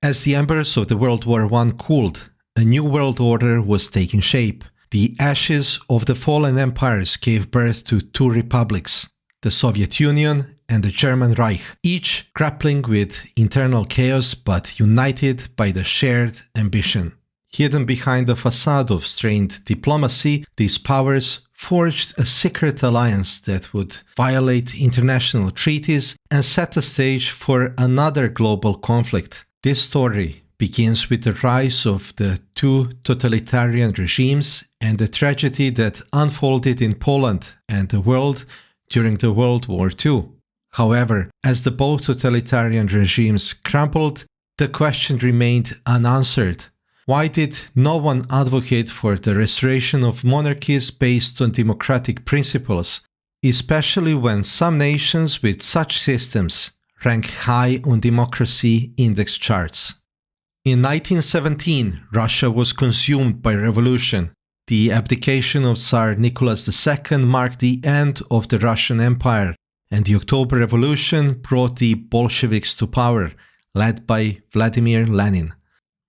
As the embers of the World War I cooled, a new world order was taking shape. The ashes of the fallen empires gave birth to two republics, the Soviet Union and the German Reich, each grappling with internal chaos but united by the shared ambition. Hidden behind the facade of strained diplomacy, these powers forged a secret alliance that would violate international treaties and set the stage for another global conflict. This story begins with the rise of the two totalitarian regimes and the tragedy that unfolded in Poland and the world during the World War II. However, as the both totalitarian regimes crumbled, the question remained unanswered. Why did no one advocate for the restoration of monarchies based on democratic principles, especially when some nations with such systems rank high on democracy index charts? In 1917, Russia was consumed by revolution. The abdication of Tsar Nicholas II marked the end of the Russian Empire, and the October Revolution brought the Bolsheviks to power, led by Vladimir Lenin.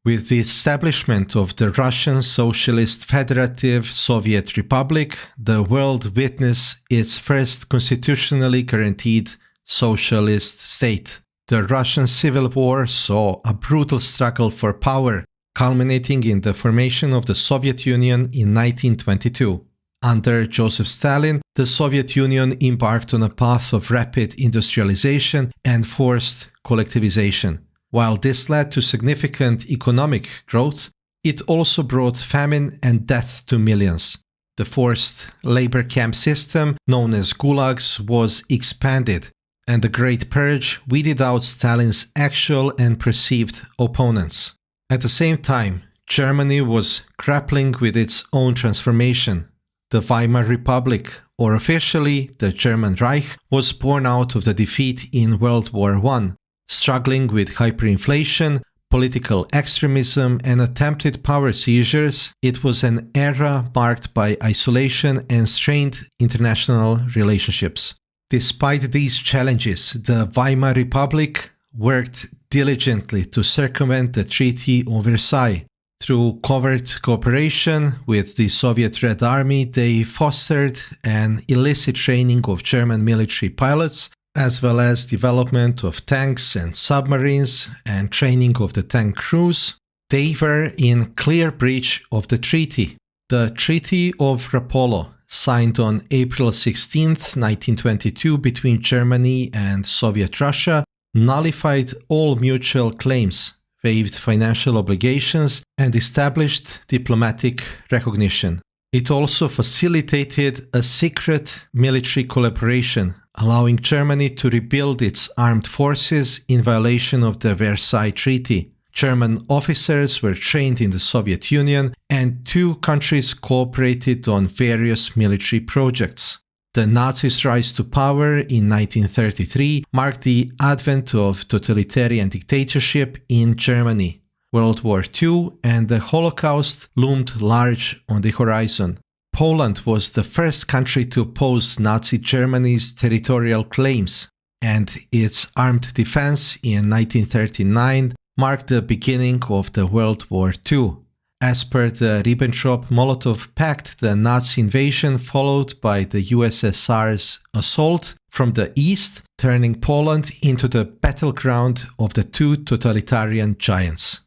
With the establishment of the Russian Socialist Federative Soviet Republic, the world witnessed its first constitutionally guaranteed socialist state. The Russian Civil War saw a brutal struggle for power, culminating in the formation of the Soviet Union in 1922. Under Joseph Stalin, the Soviet Union embarked on a path of rapid industrialization and forced collectivization. While this led to significant economic growth, it also brought famine and death to millions. The forced labor camp system, known as gulags, was expanded, and the Great Purge weeded out Stalin's actual and perceived opponents. At the same time, Germany was grappling with its own transformation. The Weimar Republic, or officially the German Reich, was born out of the defeat in World War I. Struggling with hyperinflation, political extremism, and attempted power seizures, it was an era marked by isolation and strained international relationships. Despite these challenges, the Weimar Republic worked diligently to circumvent the Treaty of Versailles. Through covert cooperation with the Soviet Red Army, they fostered an illicit training of German military pilots, as well as development of tanks and submarines and training of the tank crews. They were in clear breach of the treaty. The Treaty of Rapallo, signed on April 16, 1922 between Germany and Soviet Russia, nullified all mutual claims, waived financial obligations, and established diplomatic recognition. It also facilitated a secret military collaboration, allowing Germany to rebuild its armed forces in violation of the Versailles Treaty. German officers were trained in the Soviet Union, and two countries cooperated on various military projects. The Nazis' rise to power in 1933 marked the advent of totalitarian dictatorship in Germany. World War II and the Holocaust loomed large on the horizon. Poland was the first country to oppose Nazi Germany's territorial claims, and its armed defense in 1939 marked the beginning of the World War II. As per the Ribbentrop-Molotov Pact, the Nazi invasion followed by the USSR's assault from the east, turning Poland into the battleground of the two totalitarian giants.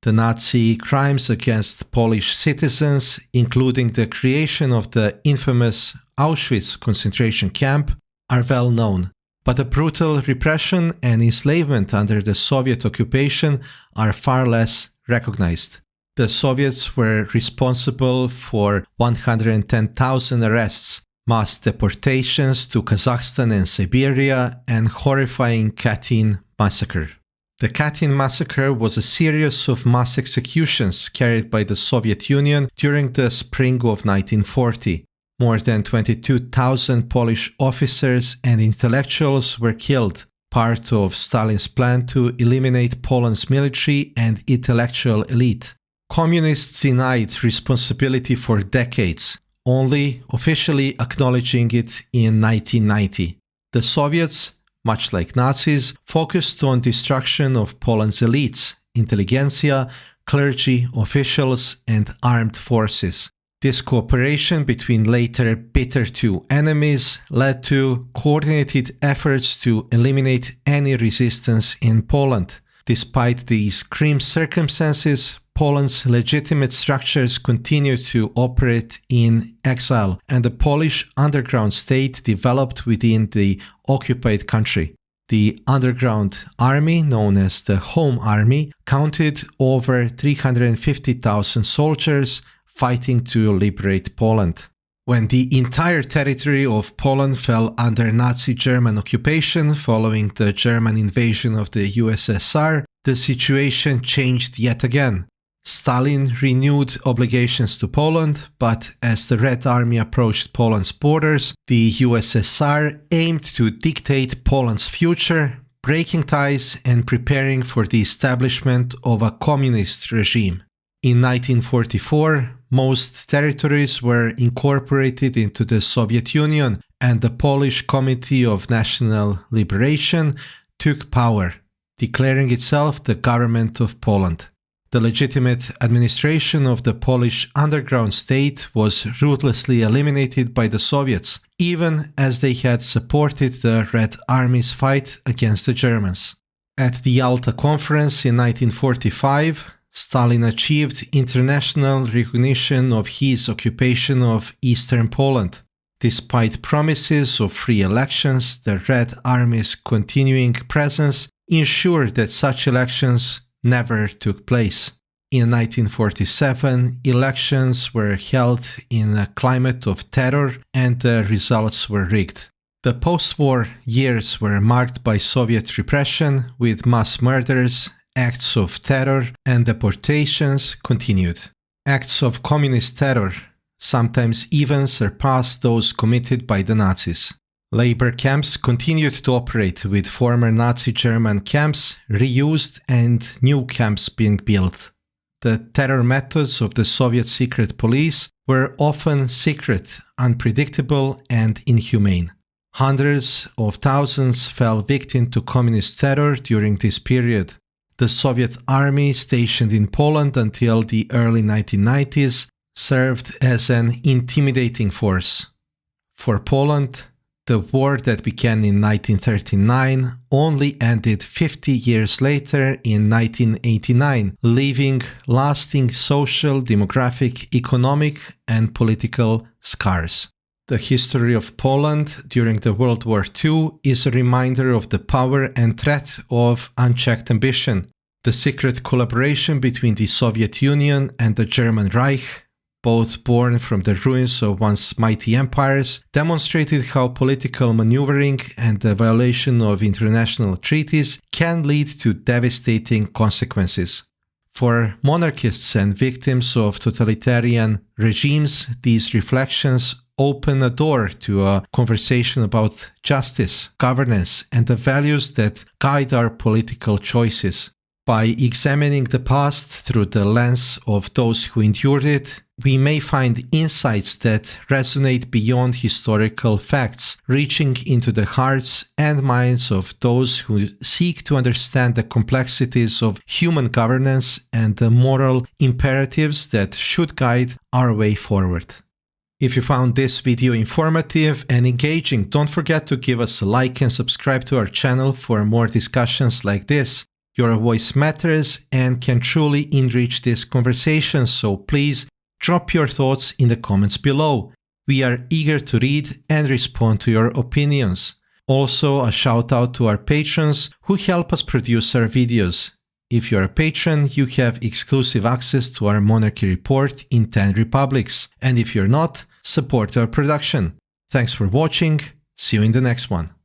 The Nazi crimes against Polish citizens, including the creation of the infamous Auschwitz concentration camp, are well known, but the brutal repression and enslavement under the Soviet occupation are far less recognized. The Soviets were responsible for 110,000 arrests, mass deportations to Kazakhstan and Siberia, and horrifying Katyn massacre. The Katyn massacre was a series of mass executions carried by the Soviet Union during the spring of 1940. More than 22,000 Polish officers and intellectuals were killed, part of Stalin's plan to eliminate Poland's military and intellectual elite. Communists denied responsibility for decades, only officially acknowledging it in 1990. The Soviets, much like Nazis, focused on destruction of Poland's elites, intelligentsia, clergy, officials, and armed forces. This cooperation between later bitter two enemies led to coordinated efforts to eliminate any resistance in Poland. Despite these grim circumstances, Poland's legitimate structures continued to operate in exile, and the Polish underground state developed within the occupied country. The underground army, known as the Home Army, counted over 350,000 soldiers fighting to liberate Poland. When the entire territory of Poland fell under Nazi German occupation following the German invasion of the USSR, the situation changed yet again. Stalin renewed obligations to Poland, but as the Red Army approached Poland's borders, the USSR aimed to dictate Poland's future, breaking ties and preparing for the establishment of a communist regime. In 1944, most territories were incorporated into the Soviet Union, and the Polish Committee of National Liberation took power, declaring itself the government of Poland. The legitimate administration of the Polish underground state was ruthlessly eliminated by the Soviets, even as they had supported the Red Army's fight against the Germans. At the Yalta Conference in 1945, Stalin achieved international recognition of his occupation of eastern Poland. Despite promises of free elections, the Red Army's continuing presence ensured that such elections never took place. In 1947, elections were held in a climate of terror and the results were rigged. The post-war years were marked by Soviet repression, with mass murders, acts of terror, and deportations continued. Acts of communist terror sometimes even surpassed those committed by the Nazis. Labor camps continued to operate, with former Nazi German camps reused and new camps being built. The terror methods of the Soviet secret police were often secret, unpredictable, and inhumane. Hundreds of thousands fell victim to communist terror during this period. The Soviet army stationed in Poland until the early 1990s served as an intimidating force. For Poland, the war that began in 1939 only ended 50 years later in 1989, leaving lasting social, demographic, economic, and political scars. The history of Poland during the World War II is a reminder of the power and threat of unchecked ambition. The secret collaboration between the Soviet Union and the German Reich, both born from the ruins of once mighty empires, demonstrated how political maneuvering and the violation of international treaties can lead to devastating consequences. For monarchists and victims of totalitarian regimes, these reflections open a door to a conversation about justice, governance, and the values that guide our political choices. By examining the past through the lens of those who endured it, we may find insights that resonate beyond historical facts, reaching into the hearts and minds of those who seek to understand the complexities of human governance and the moral imperatives that should guide our way forward. If you found this video informative and engaging, don't forget to give us a like and subscribe to our channel for more discussions like this. Your voice matters and can truly enrich this conversation, so please drop your thoughts in the comments below. We are eager to read and respond to your opinions. Also, a shout out to our patrons who help us produce our videos. If you're a patron, you have exclusive access to our Monarchy report in 10 republics, and if you're not, support our production. Thanks for watching, see you in the next one.